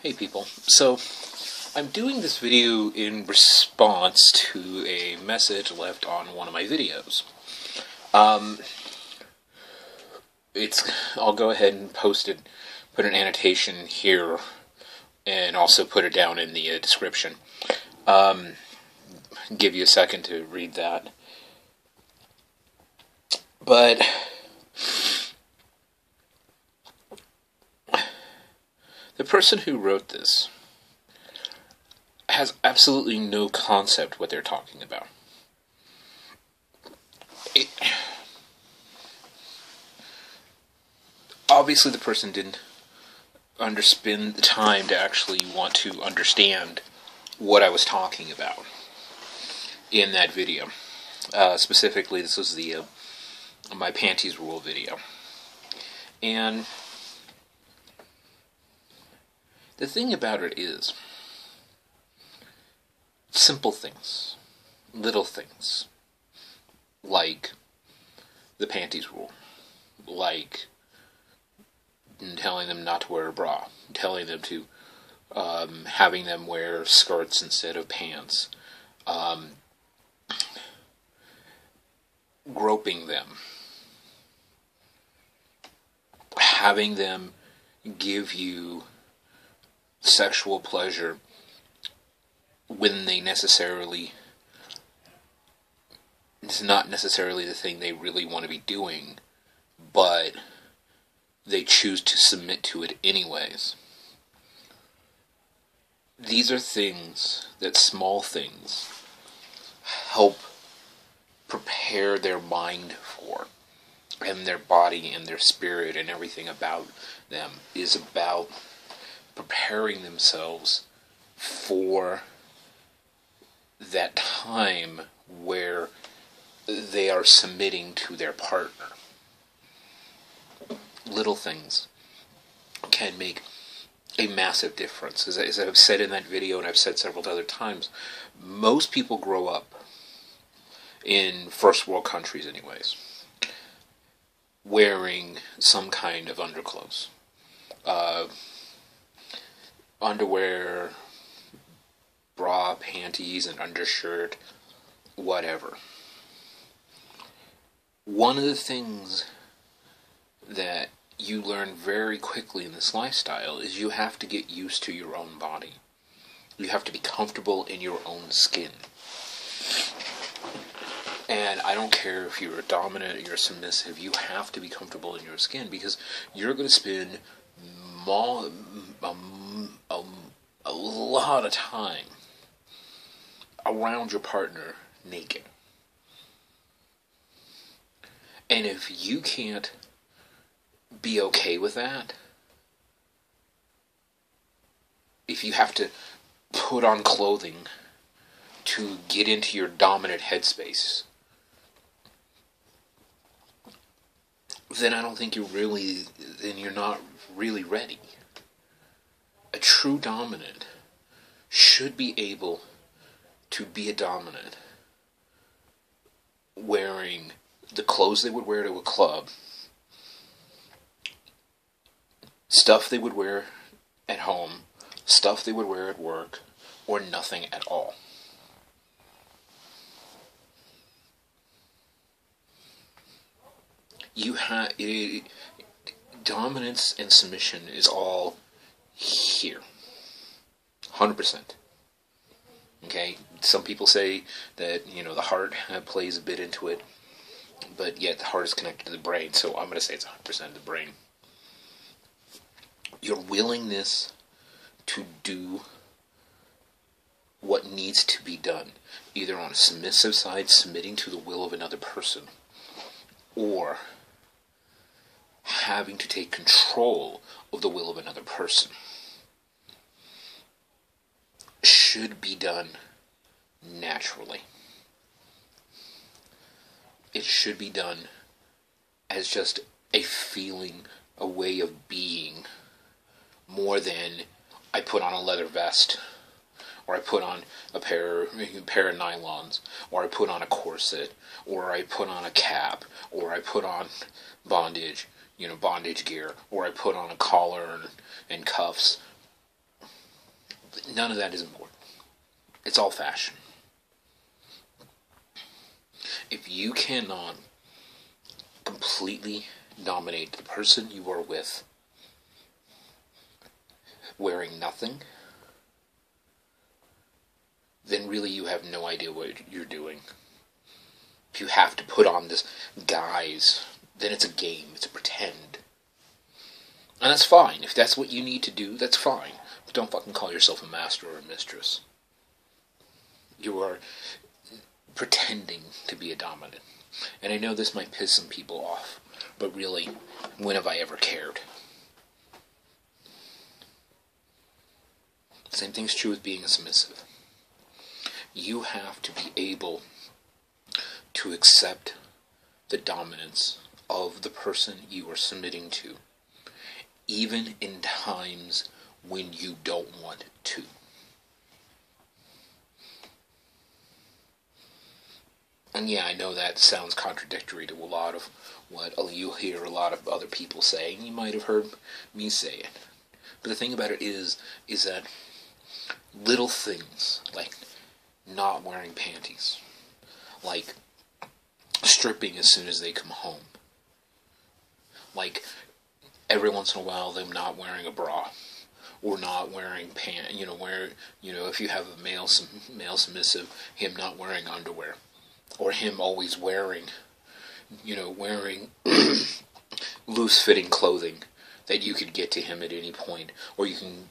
Hey people, so I'm doing this video in response to a message left on one of my videos. I'll go ahead and post it, put an annotation here, and also put it down in the description. Give you a second to read that. But the person who wrote this has absolutely no concept what they're talking about. Obviously the person didn't spend the time to actually want to understand what I was talking about in that video. Specifically, this was the my Panties rule video. And the thing about it is, simple things, little things, like the Panties rule, like telling them not to wear a bra, telling them to, having them wear skirts instead of pants, groping them, having them give you sexual pleasure when they it's not necessarily the thing they really want to be doing, but they choose to submit to it anyways. These are things that small things help prepare their mind for, and their body and their spirit and everything about them is about preparing themselves for that time where they are submitting to their partner. Little things can make a massive difference. As I've said in that video, and I've said several other times, most people grow up in first world countries anyways, wearing some kind of underclothes. Underwear, bra, panties, and undershirt, whatever. One of the things that you learn very quickly in this lifestyle is you have to get used to your own body. You have to be comfortable in your own skin. And I don't care if you're a dominant or you're submissive, you have to be comfortable in your skin, because you're going to spend a lot of time around your partner naked. And if you can't be okay with that, if you have to put on clothing to get into your dominant headspace, then I don't think you're not really ready. A true dominant should be able to be a dominant wearing the clothes they would wear to a club, stuff they would wear at home, stuff they would wear at work, or nothing at all. Dominance and submission is all here. 100%. Okay? Some people say that, the heart plays a bit into it, but yet the heart is connected to the brain, so I'm going to say it's 100% of the brain. Your willingness to do what needs to be done, either on a submissive side, submitting to the will of another person, or having to take control of the will of another person, should be done naturally. It should be done as just a feeling, a way of being, more than I put on a leather vest, or I put on a pair of nylons, or I put on a corset, or I put on a cap, or I put on bondage gear, or I put on a collar and cuffs. None of that is important. It's all fashion. If you cannot completely dominate the person you are with, wearing nothing, then really you have no idea what you're doing. If you have to put on this guise, then it's a game, it's a pretend. And that's fine. If that's what you need to do, that's fine. But don't fucking call yourself a master or a mistress. You are pretending to be a dominant. And I know this might piss some people off, but really, when have I ever cared? Same thing's true with being a submissive. You have to be able to accept the dominance of the person you are submitting to, even in times when you don't want to. And yeah, I know that sounds contradictory to a lot of what you hear a lot of other people say, and you might have heard me say it. But the thing about it is that little things, like not wearing panties, like stripping as soon as they come home, like every once in a while them not wearing a bra, or not wearing if you have a male submissive, him not wearing underwear, or him always wearing loose-fitting clothing that you could get to him at any point, or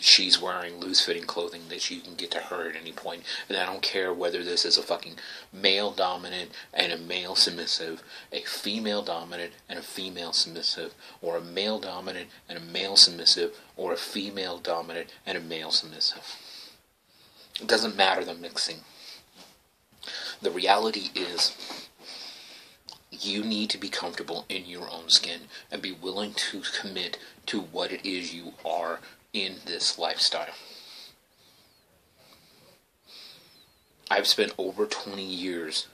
she's wearing loose-fitting clothing that you can get to her at any point. And I don't care whether this is a fucking male dominant and a male submissive, a female dominant and a female submissive, or a male dominant and a male submissive, or a female dominant and a male submissive. It doesn't matter the mixing. The reality is, you need to be comfortable in your own skin and be willing to commit to what it is you are in this lifestyle. I've spent over 20 years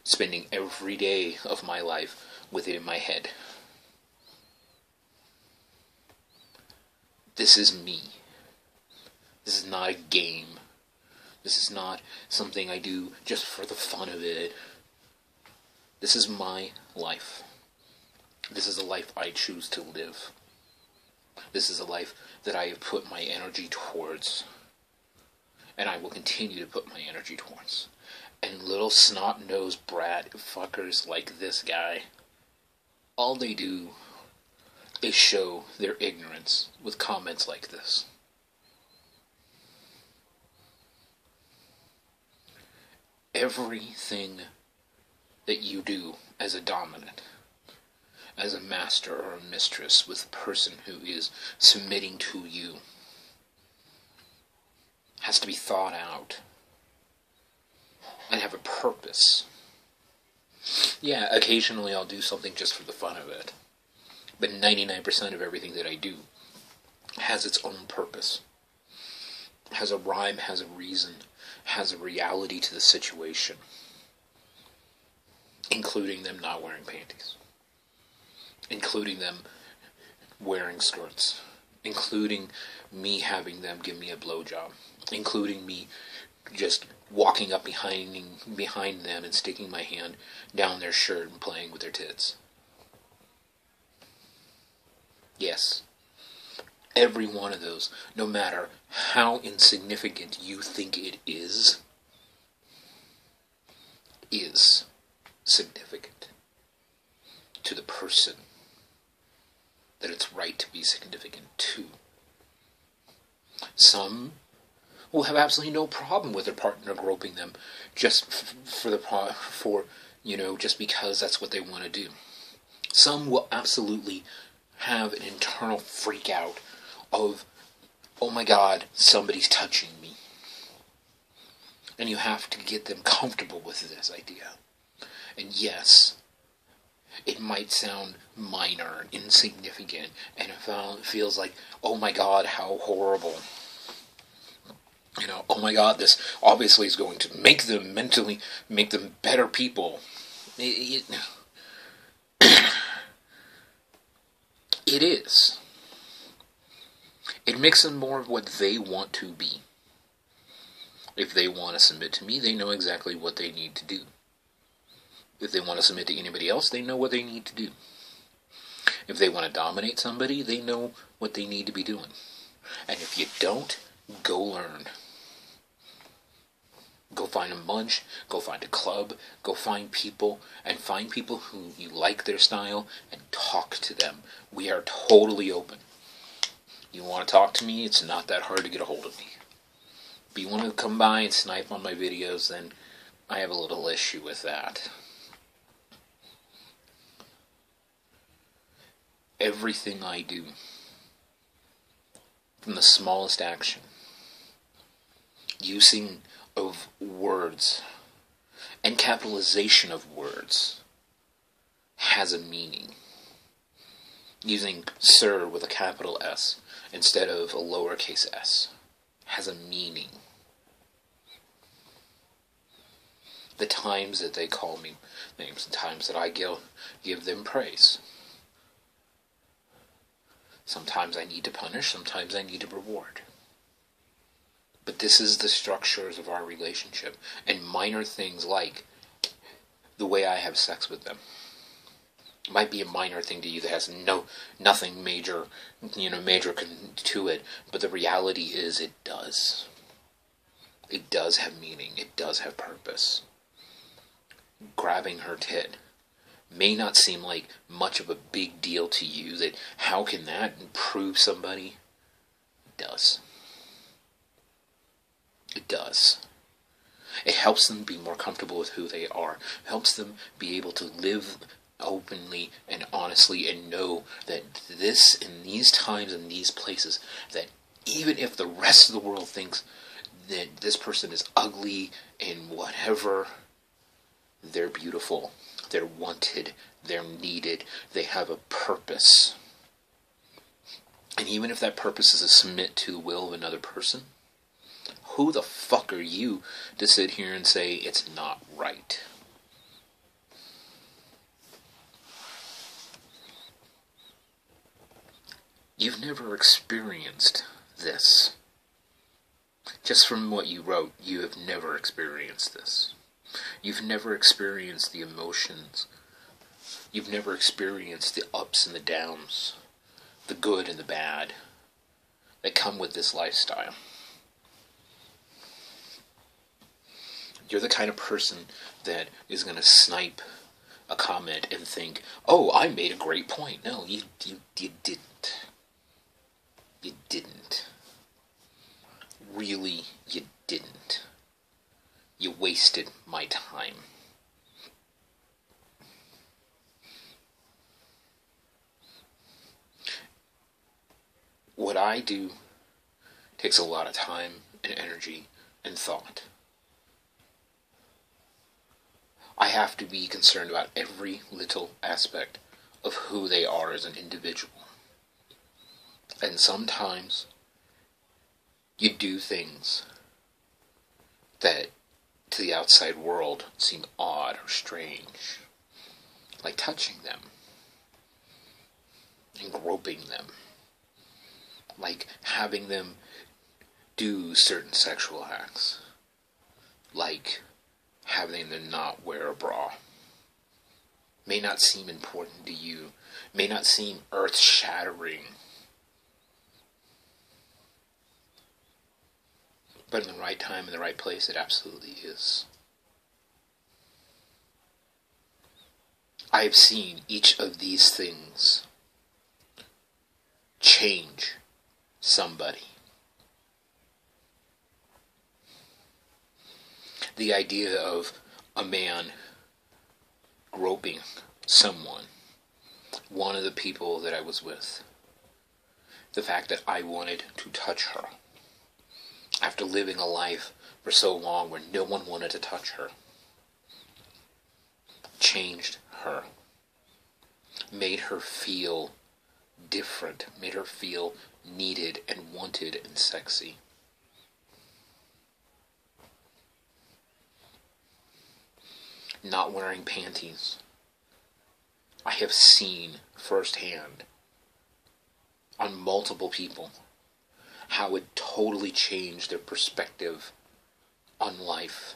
spending every day of my life with it in my head. This is me. This is not a game. This is not something I do just for the fun of it. This is my life. This is a life I choose to live. This is a life that I have put my energy towards. And I will continue to put my energy towards. And little snot-nosed brat fuckers like this guy, all they do is show their ignorance with comments like this. Everything that you do as a dominant, as a master or a mistress with a person who is submitting to you, has to be thought out and have a purpose. Yeah, occasionally I'll do something just for the fun of it, but 99% of everything that I do has its own purpose, has a rhyme, has a reason, has a reality to the situation, including them not wearing panties, including them wearing skirts, including me having them give me a blowjob, including me just walking up behind them and sticking my hand down their shirt and playing with their tits. Yes, every one of those, no matter how insignificant you think it is significant to the person that it's right to be significant to. Some will have absolutely no problem with their partner groping them just just because that's what they want to do. Some will absolutely have an internal freak out of, oh my God, somebody's touching me. And you have to get them comfortable with this idea. And yes, it might sound minor, insignificant, and it feels like, oh my God, how horrible. Oh my God, this obviously is going to make them better people. It is. It makes them more of what they want to be. If they want to submit to me, they know exactly what they need to do. If they want to submit to anybody else, they know what they need to do. If they want to dominate somebody, they know what they need to be doing. And if you don't, go learn. Go find a munch, go find a club, go find people, and find people who you like their style, and talk to them. We are totally open. You want to talk to me, it's not that hard to get a hold of me. If you want to come by and snipe on my videos, then I have a little issue with that. Everything I do, from the smallest action, using of words and capitalization of words, has a meaning. Using sir with a capital S instead of a lowercase s has a meaning. The times that they call me names, the times that I give them praise. Sometimes I need to punish, sometimes I need to reward. But this is the structures of our relationship, and minor things like the way I have sex with them. It might be a minor thing to you that has nothing major, to it, but the reality is it does. It does have meaning, it does have purpose. Grabbing her tit may not seem like much of a big deal to you, that how can that improve somebody? It does. It does. It helps them be more comfortable with who they are. It helps them be able to live openly and honestly and know that this, in these times and these places, that even if the rest of the world thinks that this person is ugly and whatever, they're beautiful, they're wanted, they're needed, they have a purpose. And even if that purpose is to submit to the will of another person, who the fuck are you to sit here and say it's not right? You've never experienced this. Just from what you wrote, you have never experienced this. You've never experienced the emotions. You've never experienced the ups and the downs, the good and the bad that come with this lifestyle. You're the kind of person that is going to snipe a comment and think, oh, I made a great point. No, you didn't. You didn't. Really, you didn't. You wasted my time. What I do takes a lot of time and energy and thought. I have to be concerned about every little aspect of who they are as an individual. And sometimes you do things that to the outside world seem odd or strange, like touching them and groping them, like having them do certain sexual acts, like having them not wear a bra. May not seem important to you, may not seem earth-shattering, but in the right time, in the right place, it absolutely is. I have seen each of these things change somebody. The idea of a man groping someone, one of the people that I was with, the fact that I wanted to touch her, after living a life for so long where no one wanted to touch her, changed her, made her feel different, made her feel needed and wanted and sexy. Not wearing panties. I have seen firsthand on multiple people how it totally changed their perspective on life.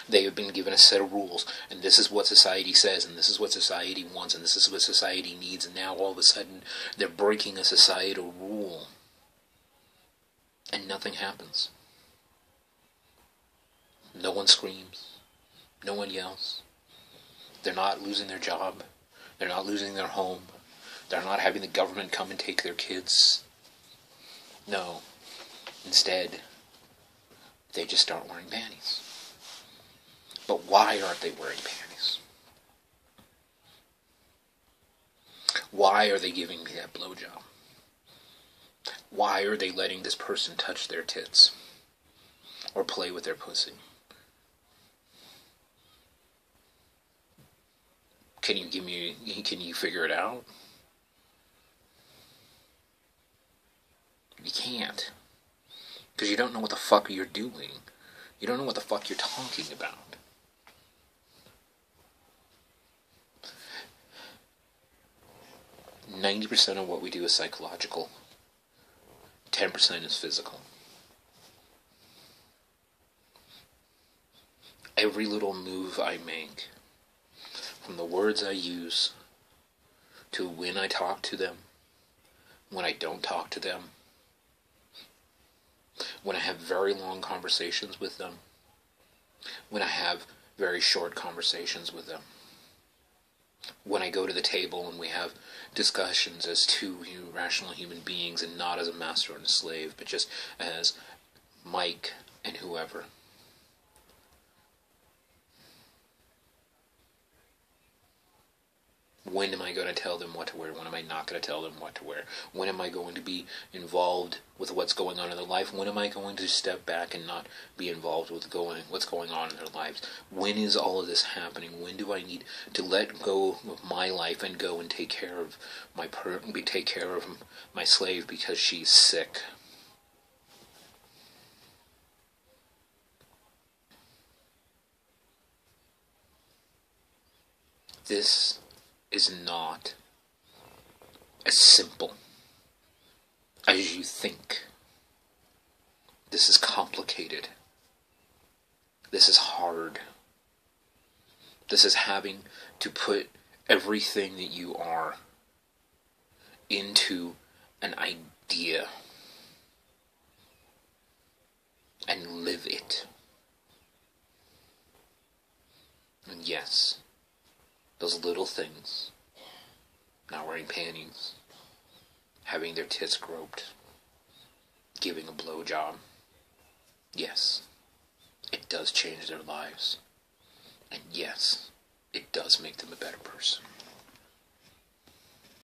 They have been given a set of rules, and this is what society says, and this is what society wants, and this is what society needs, and now all of a sudden they're breaking a societal rule, and nothing happens. No one screams. No one yells. They're not losing their job. They're not losing their home. They're not having the government come and take their kids. No. Instead, they just start wearing panties. But why aren't they wearing panties? Why are they giving me that blowjob? Why are they letting this person touch their tits? Or play with their pussy? Can you figure it out? You can't. Because you don't know what the fuck you're doing. You don't know what the fuck you're talking about. %90 of what we do is psychological. 10% is physical. Every little move I make, from the words I use, to when I talk to them, when I don't talk to them, when I have very long conversations with them, when I have very short conversations with them, when I go to the table and we have discussions as two rational human beings and not as a master and a slave, but just as Mike and whoever. When am I going to tell them what to wear? When am I not going to tell them what to wear? When am I going to be involved with what's going on in their life? When am I going to step back and not be involved with what's going on in their lives? When is all of this happening? When do I need to let go of my life and go and take care of my slave because she's sick? This is not as simple as you think. This is complicated. This is hard. This is having to put everything that you are into an idea and live it. And yes, those little things, not wearing panties, having their tits groped, giving a blowjob, yes, it does change their lives. And yes, it does make them a better person.